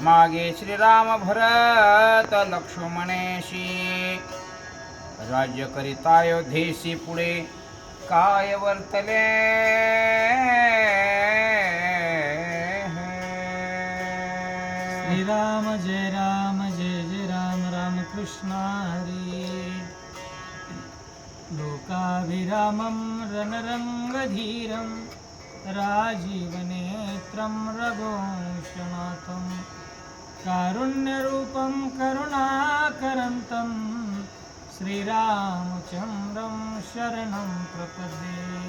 मागे श्रीराम भरत लक्ष्मणेशी राज्य करिता अयोध्येशी पुढे काय वर्तले श्रीराम जय राम जय जय राम राम कृष्ण हरी लोकाभिरामं रणरंगधीरं राजीवनेत्रं रघुवंशनाथं कारुण्यरूपं करुणाकरन्तं श्रीरामचन्द्रं शरणं प्रपद्ये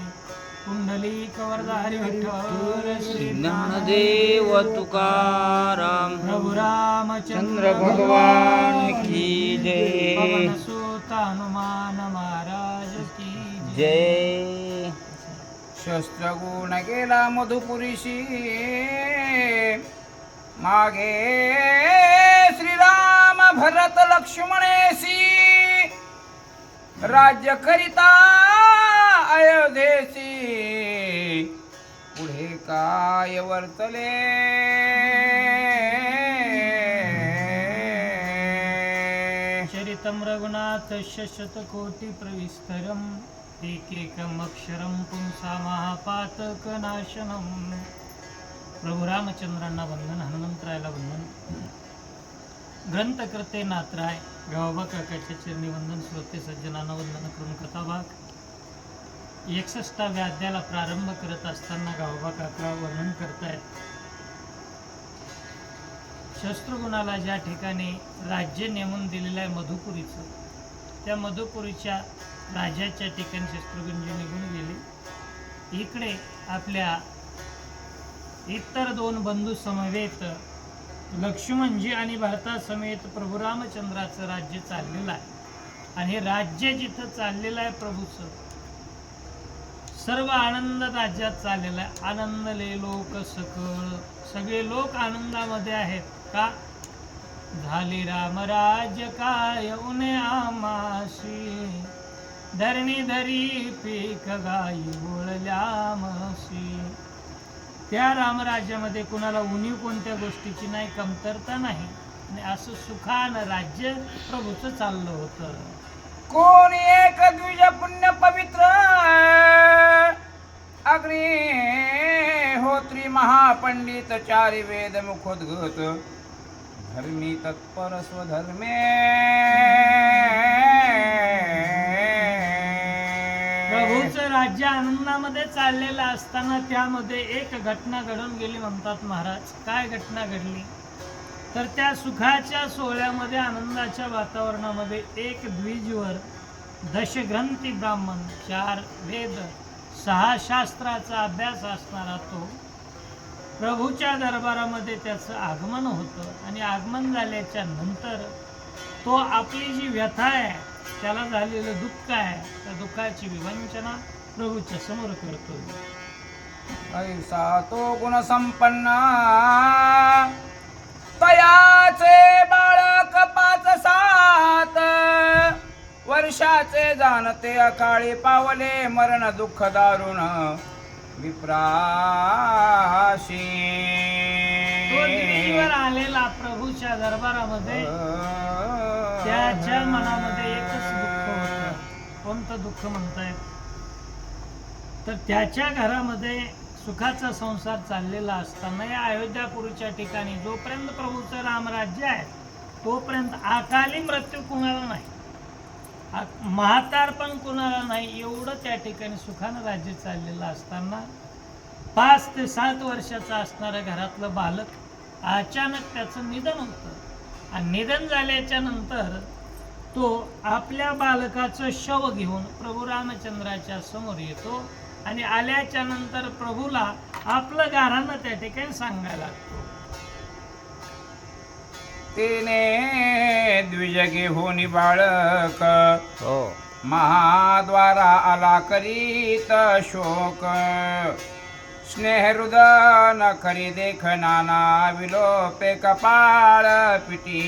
पुंडलीकवरधारी विठ्ठल श्री ज्ञानदेव तुकाराम प्रभु रामचंद्र भगवान की जय पवन सुत हनुमान महाराज की जय शस्त्रगुण गेला मधुपुरीशी मागे श्रीराम भरत लक्ष्मणेशी राज्य करिता अयोध्येशी पुढे काय वर्तले चरितं रघुनाथ शतकोटि प्रविस्तरम् एकैकम् अक्षरं पुंसा महापातकनाशनम. प्रभू रामचंद्रांना वंदन, हनुमंतरायला वंदन, ग्रंथकर्ते नाथराय गावोबा काकाच्या चरणी वंदन, श्रोते सज्जनांना वंदन करून कथाभाग 61व्या अध्यायाला प्रारंभ करत असताना गावोबा काका वर्णन करतायत शस्त्रगुणाला ज्या ठिकाणी राज्य नेमून दिलेलं आहे मधुपुरीचं, त्या मधुपुरीच्या राजाच्या ठिकाणी शस्त्रगुंजी निघून गेले. इकडे आपल्या इतर दोन बंधू समवेत लक्ष्मणजी आणि भरतासमेत प्रभू रामचंद्राचं राज्य चाललेलं आहे. आणि हे राज्य जिथं चाललेलं आहे प्रभूचं, सर्व आनंद राज्यात चाललेला आहे. आनंदले लोक सकळ, सगळे लोक आनंदामध्ये आहेत. का झाले राम राज्य काय उने आमाशी, धरणी धरी पीक गाई बोळल्या म्हशी. त्या रामराज्यामध्ये कुणाला उणीव कोणत्या गोष्टीची नाही, कमतरता नाही. आणि असं सुखान राज्य प्रभूचं चाललं होतं. कोणी एक द्विज पुण्य पवित्र अग्निहोत्री महापंडित चारी वेद मुखोद्गत धर्मी तत्पर स्वधर्मे प्रभूचं राज्य आनंदामध्ये चाललेलं असताना त्यामध्ये एक घटना घडून गेली म्हणतात महाराज. काय घटना घडली तर त्या सुखाच्या सोहळ्यामध्ये आनंदाच्या वातावरणामध्ये एक द्विजवर दशग्रंथी ब्राह्मण, 4 वेद 6 शास्त्राचा अभ्यास असणारा तो प्रभूच्या दरबारामध्ये त्याचं आगमन होतं. आणि आगमन झाल्याच्या नंतर तो आपली जी व्यथा आहे, त्याला झालेलं दुःख आहे, त्या दुःखाची विवंचना प्रभूच्या समोर करतो. ऐसा तो गुणसंपन्न तयाचे बाळक 5-7 वर्षाचे जाणते अकाळी पावले मरण दुःख दारुण विप्राशी. तो दिल्लीवर आलेला प्रभूच्या दरबारामध्ये त्याच्या मनामध्ये एकच दुःख होतं. कोणतं दुःख म्हणतायत तर त्याच्या घरामध्ये सुखाचा संसार चाललेला असताना या अयोध्यापुरीच्या ठिकाणी जोपर्यंत प्रभूचं रामराज्य आहे तोपर्यंत अकाली मृत्यू कुणाला नाही, म्हातारपण कुणाला नाही, एवढं त्या ठिकाणी सुखानं राज्य चाललेलं असताना 5 ते 7 वर्षाचा असणारं घरातलं बालक अचानक त्याचं निधन होतं. आणि निधन झाल्याच्या नंतर तो आपल्या बालकाचं शव घेऊन प्रभू रामचंद्राच्या समोर येतो. आणि आल्याच्या नंतर प्रभूला आपलं गाऱ्हाणं त्या ठिकाणी सांगायला लागतो. तिने द्विज घेऊन बाळक हो महाद्वारा आला करीत शोक स्नेहृदन करी देख नाना विलोपे कपाळ पिटी.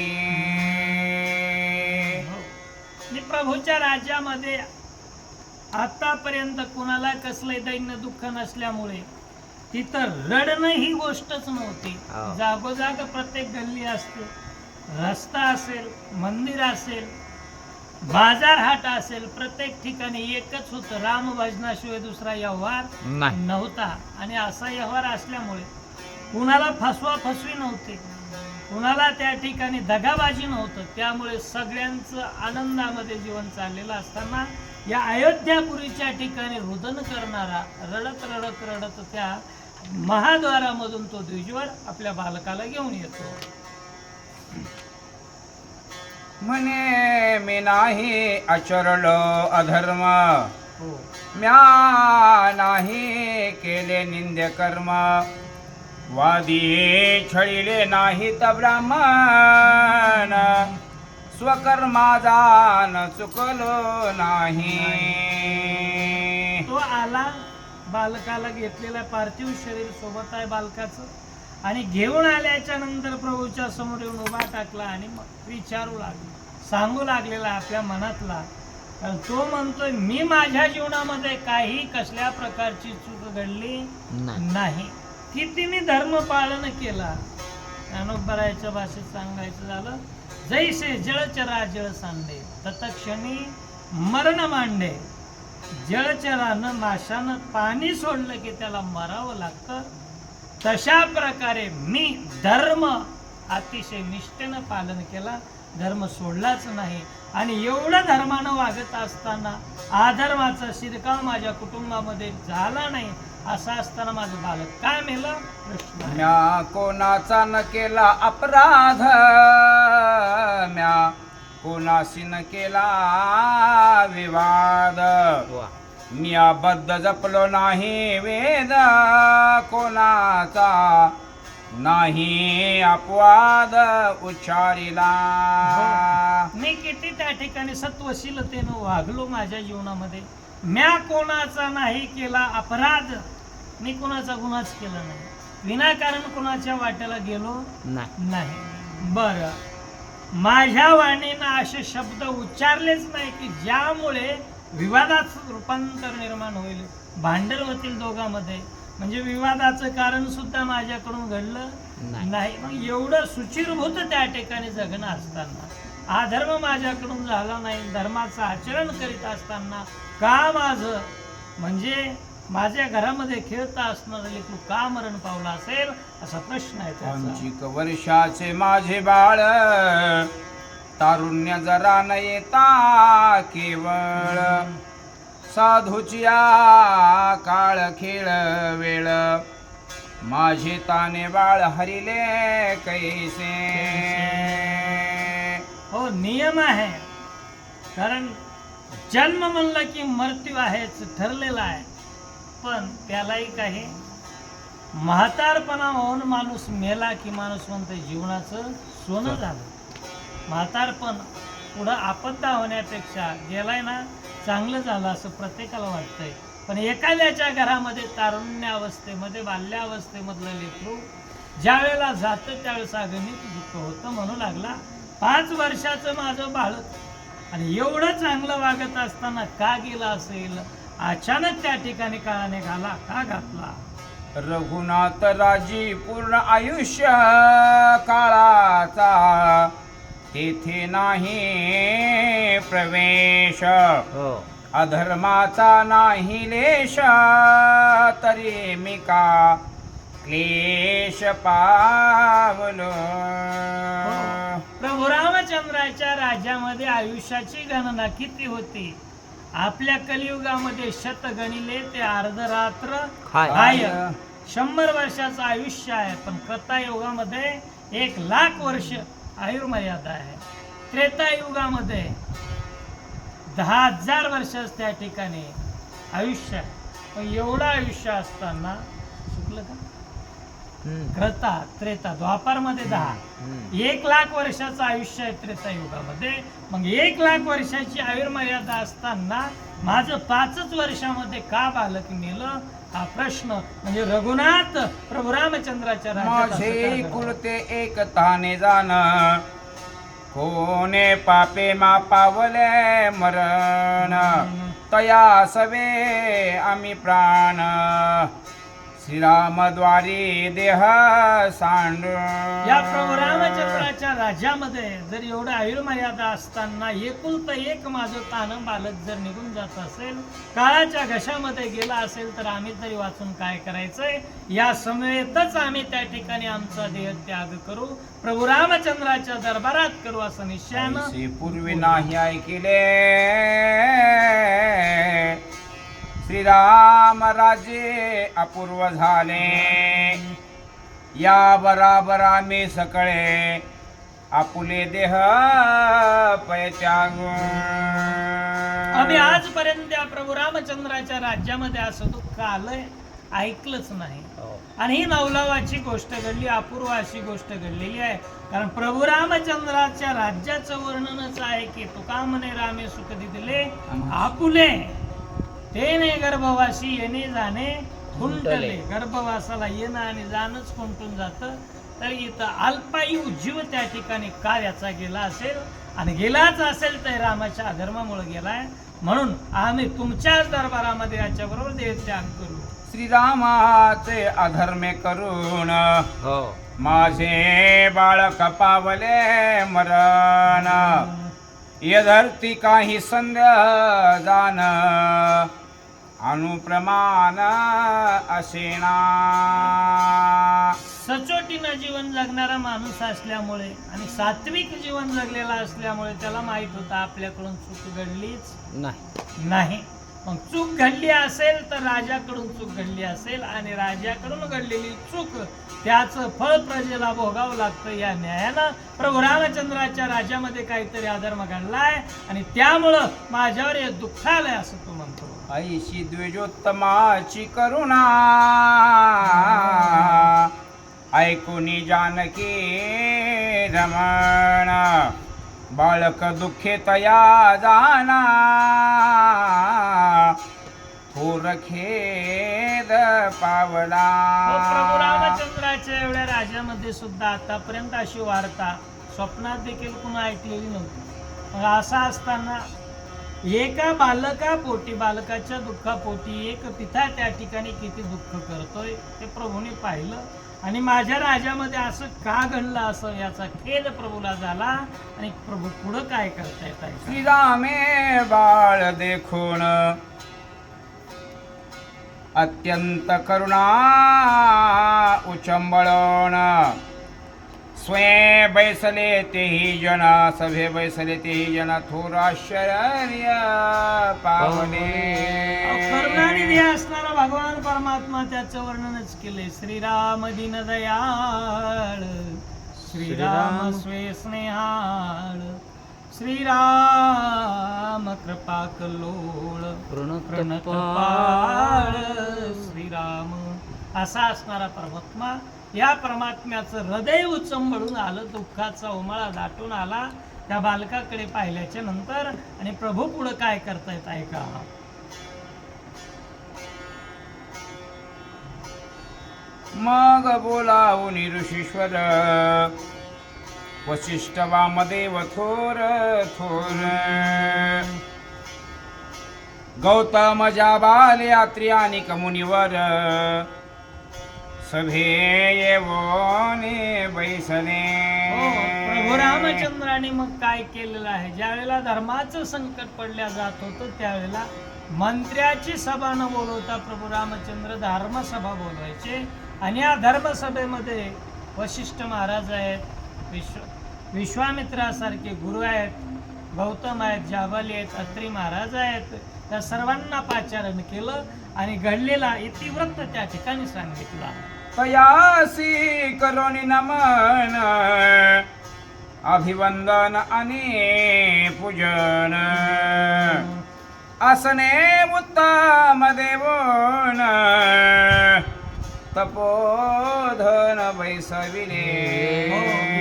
प्रभूच्या राज्यामध्ये आतापर्यंत कुणाला कसलंही दैन्य दुःख नसल्यामुळे तिथं रडणं ही गोष्टच नव्हती. हो. जागोजाग प्रत्येक गल्ली असते, रस्ता असेल, मंदिर असेल, बाजार हाट असेल, प्रत्येक ठिकाणी एकच होतं, रामभजनाशिवाय दुसरा व्यवहार नाही. नव्हता. आणि असा व्यवहार असल्यामुळे कुणाला फसवी नव्हती, कुणाला त्या ठिकाणी दगाबाजी नव्हतं. त्यामुळे सगळ्यांचं आनंदामध्ये जीवन चाललेलं असताना या अयोध्यापुरीच्या ठिकाणी रुदन करणारा रडत रडत रडत त्या महाद्वारामधून तो द्विजवर आपल्या बालकाला घेऊन येतो. म्हणे मी नाही आचरलो अधर्म, हो. म्या नाही केले निंद्य कर्म, वादी छळिले नाहीत ब्राह्मण, स्वकर्माजान चुकलो नाही. तो आला, बालकाला घेतलेला पार्थिव शरीर सोबत आहे बालकाचं, आणि घेऊन आल्याच्या नंतर प्रभूच्या समोर येऊन उभा टाकला आणि मग विचारू लागला, सांगू लागलेला आपल्या मनातला. कारण तो म्हणतोय मी माझ्या जीवनामध्ये काही कसल्या प्रकारची चूक घडली नाही. नाही. किती मी धर्म पालन केला. ज्ञानोबरायाच्या भाषेत सांगायचं झालं, जैसे जळचरा जळ सांडे तत्क्षणी मरण मांडे. जळचरानं माशानं पाणी सोडलं की त्याला मरावं लागतं, तशा प्रकारे मी धर्म अतिशय निष्ठेनं पालन केला, धर्म सोडलाच नाही. आणि एवढं धर्मानं वागत असताना अधर्माचा शिरकाव माझ्या कुटुंबामध्ये झाला नाही. असं असताना माझं बालक काय मेलं? प्रश्न आहे. म्या कोणाचा न केला अपराध, म्या कोणाशी न केला विवाद, वा. मी अबद्ध जपलो नाही वेद, कोणाचा नाही अपवाद उच्चारिला. मी किती त्या ठिकाणी सत्वशीलतेनं वागलो माझ्या जीवनामध्ये. म्या कोणाचा नाही केला अपराध, मी कोणाचा गुन्हाच केला नाही, विनाकारण कोणाच्या वाट्याला गेलो नाही. नाही. बर, माझ्या वाणीनं असे शब्द उच्चारलेच नाही की ज्यामुळे विवादाचं रूपांतर निर्माण होईल, भांडण होतील दोघांमध्ये. म्हणजे विवादाचं कारण सुद्धा माझ्याकडून घडलं नाही. नाही. मग एवढं सुचिरभूत त्या ठिकाणी जगणं असताना अधर्म माझ्याकडून झाला नाही, धर्माचं आचरण करीत असताना का माझं, म्हणजे माझ्या घरामध्ये खेळता असणारं लेकरू का मरण पावला असेल, असा प्रश्न आहे त्याचा. 25 वर्षाचे माझे बाळ, तारुण्य जरा न येता केवळ, साधूचिया काळ खेळ वेळ, माझे ताने बाळ हरिले कैसे. हो, नियम आहे. कारण जन्म म्हणलं की मृत्यू आहेच ठरलेला आहे. पण त्यालाही काही म्हातारपणा होऊन माणूस मेला की माणूस म्हणतो जीवनाचं सोनं झालं. म्हातारपण पुढं आपत्ता होण्यापेक्षा गेलाय ना चांगलं झालं असं प्रत्येकाला वाटतंय. पण एखाद्याच्या घरामध्ये तारुण्यावस्थेमध्ये बाल्यावस्थेमधलं लेकरू ज्या वेळेला जातं त्यावेळेस अगणित दुःख होतं. म्हणू लागला 5 वर्षाचं माझं बाळक आणि एवढं चांगलं वागत असताना का गेला असेल, अचानक त्या ठिकाणी काळा निघाला, का घातला. रघुनाथ राजी पूर्ण आयुष्य काळाचा, तेथे नाही प्रवेश, हो. अधर्माचा नाही लेश, तरी मी का क्लेश पावलो. प्रभू रामचंद्राच्या राज्यामध्ये आयुष्याची गणना किती होती? आपल्या कलियुगामध्ये शत गणिले ते अर्धरात्र हाय. हाय. 100 वर्षाचं आयुष्य आहे. पण कृतायुगामध्ये 1,00,000 वर्ष आयुर्मर्यादा आहे. त्रेतायुगामध्ये 10,000 वर्षाच त्या ठिकाणी आयुष्य आहे. पण एवढं आयुष्य असताना चुकलं का? कृता त्रेता द्वापारमध्ये 10, 1,00,000 वर्षाचं आयुष्य आहे त्रेतायुगामध्ये. मग 1,00,000 वर्षाची आयुर्मर्यादा असताना माझं 5च वर्षामध्ये का बालक मेलं, हा प्रश्न. म्हणजे रघुनाथ प्रभू रामचंद्राच्या राज्यात असं माझे का घडलं? कुलते एक ताने जाण, कोणे पापे मा पावले मरण, तया सवे आम्ही प्राण, श्रीरामद्वारे देह सांड या प्रभू रामचंद्राच्या राज्यामध्ये जर एवढं आयुर्मर्यादा असताना एकुलतं एक माझं तान बालक जर निघून जात असेल, काळाच्या घशामध्ये गेला असेल, तर आम्ही तरी वाचून काय करायचंय? या समवेतच आम्ही त्या ठिकाणी आमचा देह त्याग करू, प्रभू रामचंद्राच्या दरबारात करू असं निश्चयानं. ऐसे पूर्वी नाही ऐकिले श्रीराम राज्ये अपूर्व झाले, या बराबर आम्ही सकळे आपुले देह पैत्याग. आम्ही आजपर्यंत त्या प्रभू रामचंद्राच्या राज्यामध्ये असं दुःख आलंय ऐकलंच नाही. आणि ही नवलावाची गोष्ट घडली, अपूर्व अशी गोष्ट घडलेली आहे. कारण प्रभू रामचंद्राच्या राज्याचं वर्णनच आहे की तुका म्हणे रामे सुख दिले आपुले, ते ने गर्भवासी येणे जाणे खुंटले. गर्भवासाला येणं आणि जाणंच खुंटून जातं. तर इथं अल्पायू जीव त्या ठिकाणी का याचा गेला असेल, आणि गेलाच असेल तर रामाच्या अधर्मामुळे गेलाय. म्हणून आम्ही तुमच्याच दरबारामध्ये याच्याबरोबर देहत्याग करू. श्रीरामाचे अधर्मे करून हो. माझे बाळक पावले मरण, यधरती काही संध्या जान अनुप्रमाण असेना. सचोटीनं जीवन जगणारा माणूस असल्यामुळे आणि सात्विक जीवन जगलेला असल्यामुळे त्याला माहित होतं आपल्याकडून चूक घडलीच नाही. मग चूक घडली असेल तर राजाकडून चूक घडली असेल, आणि राजाकडून घडलेली चूक त्याचं फळ प्रजेला भोगावं लागतं. या न्यायानं प्रभू रामचंद्राच्या राज्यामध्ये काहीतरी अधर्म घडलाय आणि त्यामुळं माझ्यावर हे दुःख आलंय असं तू म्हणतो. ऐशी द्विजोत्तमाची करुणा ऐकुनी जानकी रमण, बाळक दुःखे तया जाना थोर खेद पावला. प्रभू रामचंद्राच्या एवढ्या राज्यामध्ये सुद्धा आतापर्यंत अशी वार्ता स्वप्नात देखील कुणा ऐकलेली नव्हती. मग असं असताना एका बालकापोटी, बालकाच्या दुःखापोटी एक पिता त्या ठिकाणी किती दुःख करतोय ते प्रभूने पाहिलं. आणि माझ्या राज्यामध्ये असं का घडलं असं याचा खेद प्रभूला झाला. आणि प्रभू पुढं काय करतायत आहे? श्रीरामे बाळ देखून अत्यंत करुणा उचंबळण, स्वयं बैसले तेही जन, सभे बैसले तेही जन, थोर आश्चर्य पावले. करुणानिधी असणारा भगवान परमात्मा त्याचं वर्णनच केले. श्रीराम दीन दयाळ, श्रीराम स्वे स्नेहाळ, श्रीराम कृपा कल्लोळ, प्रणतपाळ श्रीराम. असा असणारा परमात्मा, या परमात्म्याचं हृदय उचंबळून आलं, दुःखाचा उमाळा दाटून आला त्या बालकाकडे पाहिल्याच्या नंतर. आणि प्रभू पुढे काय करतायत ऐका. मग बोलावून ऋषीश्वर वशिष्ठ वामदेव थोर थोर, गौतम जाबाल यात्री आणि मुनिवर, सभे येवोने बैसले. प्रभू रामचंद्राने मग काय केलेलं आहे? ज्यावेळेला धर्माचं संकट पडल्या जात होतं त्यावेळेला मंत्र्याची सभा न बोलवता प्रभू रामचंद्र धर्मसभा बोलवायचे. आणि या धर्मसभेमध्ये वशिष्ठ महाराज आहेत, विश्वामित्रासारखे गुरु आहेत, गौतम आहेत, जाबाली आहेत, अत्री महाराज आहेत. त्या सर्वांना पाचारण केलं आणि घडलेला इतिवृत्त त्या ठिकाणी सांगितला. तयासी करोनी नमन अभिवंदन आणि पूजन, असने उत्तम देवोन तपोधन बैसविले.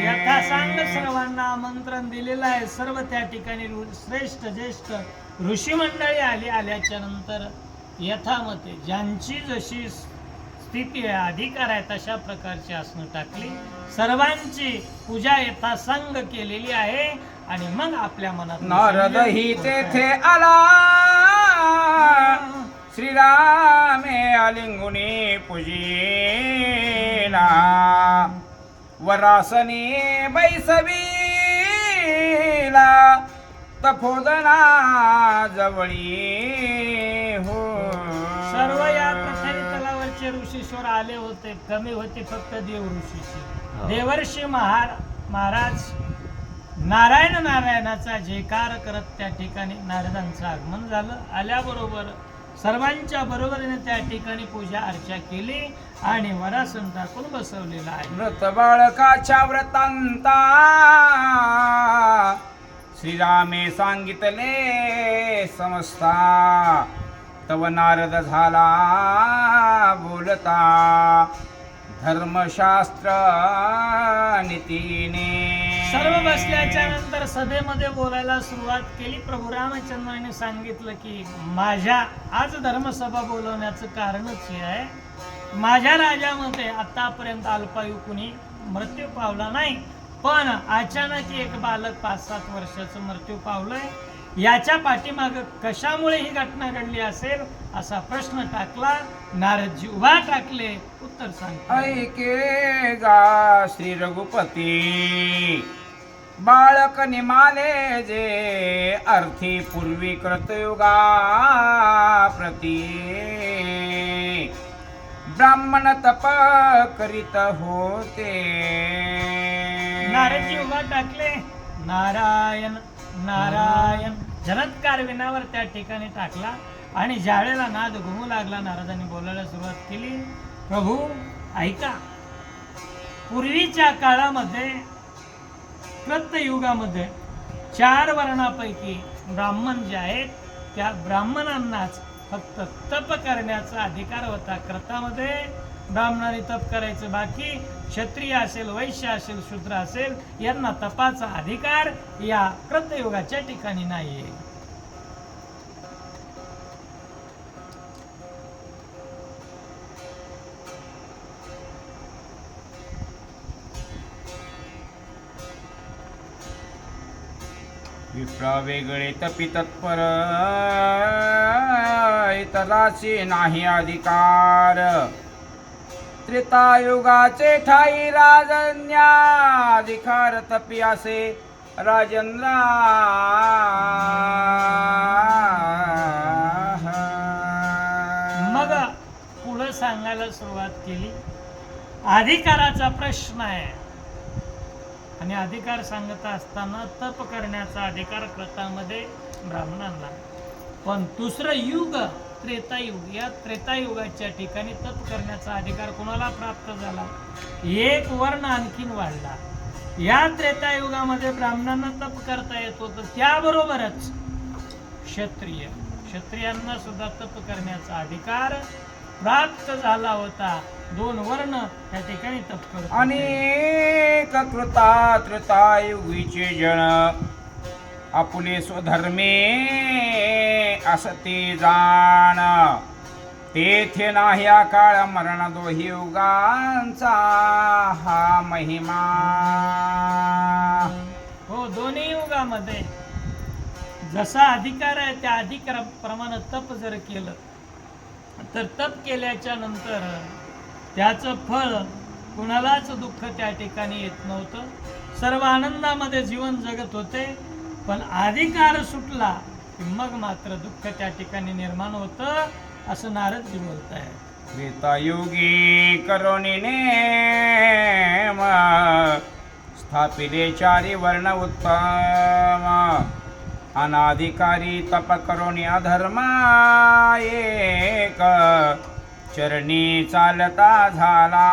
यथा सांग सर्वांना आमंत्रण दिलेलं आहे. सर्व त्या ठिकाणी श्रेष्ठ ज्येष्ठ ऋषी मंडळी आल्याच्या नंतर यथामते ज्यांची जशी स्थिती आहे, अधिकार आहे, तशा प्रकारची आसनं टाकली. सर्वांची पूजा यथासांग केलेली आहे. आणि मग आपल्या मनात नारद ही तेथे आला, श्रीरामे आलिंगुनी पूजिला वरासने बैसवीला तपोदना जवळी हो. सर्व या पठारी तलावरचे ऋषीश्वर आले होते. कमी होते फक्त देव ऋषीशी. देवर्षी महाराज नारायण नारायणाचा जयकार करत त्या ठिकाणी नारदांचं आगमन झालं. आल्याबरोबर सर्वांच्या बरोबरीने त्या ठिकाणी पूजा अर्चा केली आणि वरासन टाकून बसवलेला आहे. व्रत बाळकाच्या व्रतांता श्रीरामे सांगितले समस्ता तव नारद झाला बोलता धर्मशास्त्र नीतीने. सर्व बसल्याच्या नंतर सभेमध्ये बोलायला सुरुवात केली. प्रभू रामचंद्राने सांगितलं की माझ्या आज धर्मसभा बोलवण्याचं कारणच हे आहे. माझ्या राज्यामध्ये आतापर्यंत अल्पायू कुणी मृत्यू पावला नाही, पण अचानक एक बालक 5-7 वर्षाचं मृत्यू पावलंय. याच्या पाठीमाग कशामुळे ही घटना घडली असेल असा प्रश्न टाकला. नारदजी उभा टाकले, उत्तर सांग. ऐके गा श्री रघुपती बाळक निमाले जे अर्थी पूर्वी कृतयुगा प्रती ब्राह्मण तप करीत होते. नारदजी उभा टाकले. नारायण नारायण झलत्कार विनावर त्या ठिकाणी टाकला आणि ज्यावेळेला नाद घुमू लागला नारदांनी बोलायला सुरुवात केली. प्रभू ऐका, पूर्वीच्या काळामध्ये कृतयुगामध्ये 4 वर्णापैकी ब्राह्मण जे आहेत त्या ब्राह्मणांनाच फक्त तप करण्याचा अधिकार होता. कृतामध्ये ब्राह्मणाने तप करायचं बाकी. क्षत्रिय असेल, वैश्य असेल, शूद्र असेल यांना तपाचा अधिकार या कृतयुगाच्या ठिकाणी नाहीये. विप्रा वेगळे तपी तत्पर इतराचे नाही अधिकार. त्रेतायुगाचे ठाई राजन्याधिकार तपी असे राजेंद्रा. मग पुढे सांगायला सुरुवात केली. अधिकाराचा प्रश्न आहे आणि अधिकार सांगत असताना तप करण्याचा अधिकार कृतामध्ये ब्राह्मणांना, पण दुसरं युग त्रेतायुग, या त्रेतायुगाच्या ठिकाणी तप करण्याचा अधिकार कोणाला प्राप्त झाला? एक वर्ण आणखीन वाढला. या त्रेतायुगामध्ये ब्राह्मणांना तप करता येत होतं, त्याबरोबरच क्षत्रियांना सुद्धा तप करण्याचा अधिकार प्राप्त झाला होता. 2 वर्ण त्या ठिकाणी तप करत होते. अनेक कृता त्रेतायुगीचे जन आपुले स्वधर्मे असते जाण. तेथे नाही काळ मरण दोही युगांचा हा महिमा. हो, दोन्ही युगामध्ये जसा अधिकार आहे त्या अधिकाराप्रमाणे तप जर केलं तर तप केल्याच्या नंतर त्याचं फळ कुणालाच दुःख त्या ठिकाणी येत नव्हतं. सर्व आनंदामध्ये जीवन जगत होते. पण अधिकार सुटला की मग मात्र दुःख त्या ठिकाणी निर्माण होतं, असं नारदजी बोलत आहे. त्रेतायुगी करुणीने स्थापिले 4 वर्ण उत्तम. अनाधिकारी तप करुणी अधर्मा एक चरणी चालता झाला.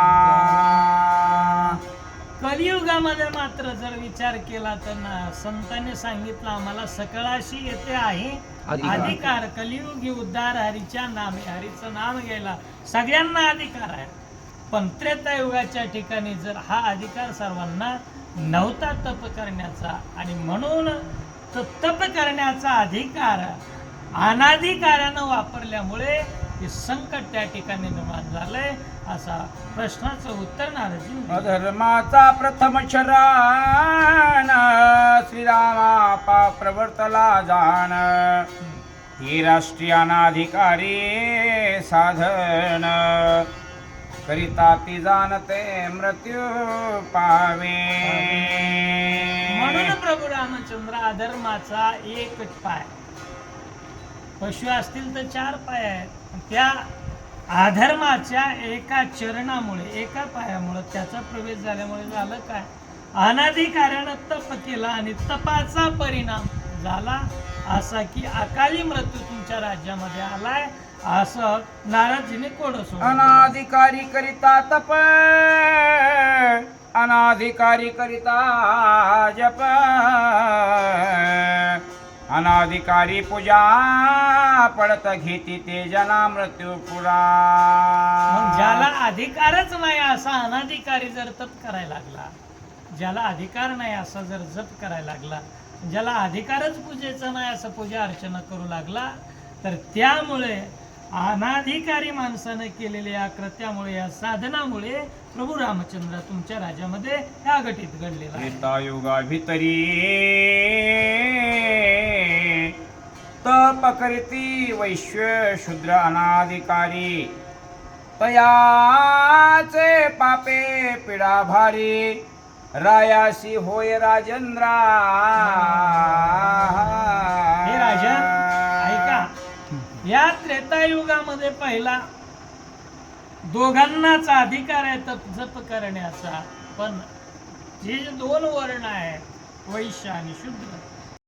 कलियुगामध्ये मात्र जर विचार केला तर संतांनी सांगितलं आम्हाला सकळाशी येते आहे अधिकार. कलियुगी उद्धार हरीच्या नामे, हरीचं नाम घ्यायला सगळ्यांना अधिकार आहे. पण त्रेतायुगाच्या ठिकाणी जर हा अधिकार सर्वांना नव्हता तप करण्याचा, आणि म्हणून तो तप करण्याचा अधिकार अनाधिकारानं वापरल्यामुळे हे संकट त्या ठिकाणी निर्माण झालंय, असा प्रश्नाचं उत्तर नारदजी. अधर्माचा प्रथम चरण श्रीरामा प्रवर्तला जाण. ही राष्ट्रीय अनाधिकारी साधन करिता ती जाणते मृत्यू पावे. म्हणून प्रभू रामचंद्र अधर्माचा एकच पाय, पशु असतील तर 4 पाय आहेत, त्या अधर्माच्या एका चरणामुळे एका पायामुळे त्याचा प्रवेश झाल्यामुळे झालं काय, अनाधिकारानं तप केला आणि तपाचा परिणाम झाला असा की अकाली मृत्यू तुमच्या राज्यामध्ये आलाय, असं नारदजीने कोड सोडलं. अनाधिकारी करिता तप, अनाधिकारी करिता जप, अनाधिकारी पूजा पडत घेती ते जना मृत्यू पुरा. मग ज्याला अधिकारच नाही असा अनाधिकारी जर तप करायला लागला, ज्याला अधिकार नाही असा जर जप करायला लागला, ज्याला अधिकारच पूजेचा नाही असं पूजा अर्चना करू लागला, तर त्यामुळे अनाधिकारी माणसानं केलेल्या या कृत्यामुळे, या साधनामुळे प्रभू रामचंद्र तुमच्या राज्यामध्ये या घटित घडलेला आहे. त्रेतायुगा भितरी तप करीती वैश्य शूद्र अनाधिकारी, तयाचे पापे पिडा भारी, रायासी होय राजेंद्रा. हे राजा ऐका, या त्रेतायुगामध्ये पहिला दोघांनाच अधिकार आहे तप जप करण्याचा, पण जे 2 वर्ण आहेत वैश्य आणि शूद्र,